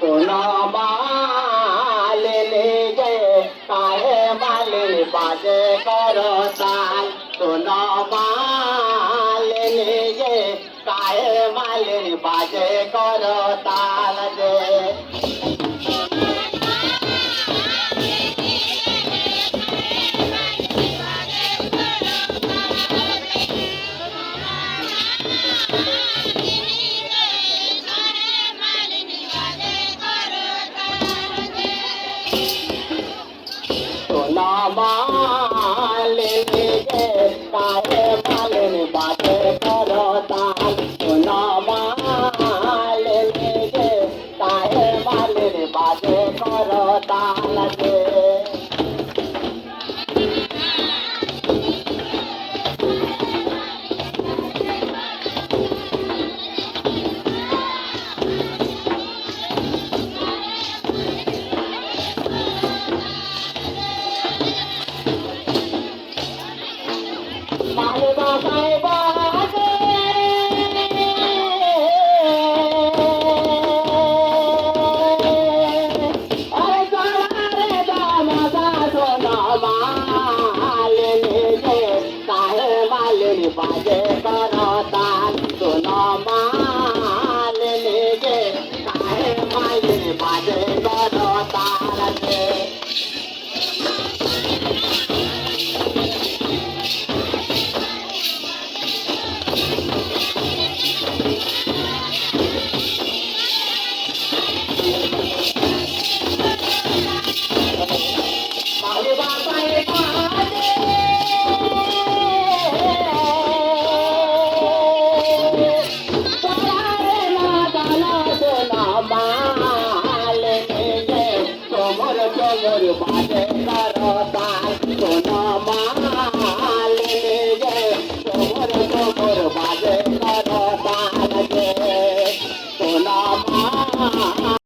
सोना मालिनी गे काहे मालिनी बाजे करो ताल सोना मालिनी गे काहे मालिनी बाजे करो ताल गे सोना मालिनी गे काहे मालिनी बाजे करो ताल सोना मालिनी गे काहे मालिनी बाजे करो ताल गे मालवा काय बाजे अरे चला रे दामाचा सोना मालिनी गे काहे मालिनी बाजे करो ताल सोना मालिनी गे काहे मालिनी बाजे करो ताल गे मालवा काय बाजे चला रे नादाला सोना मालिनी गे चोमर चोमर बाजे करो ताल सोना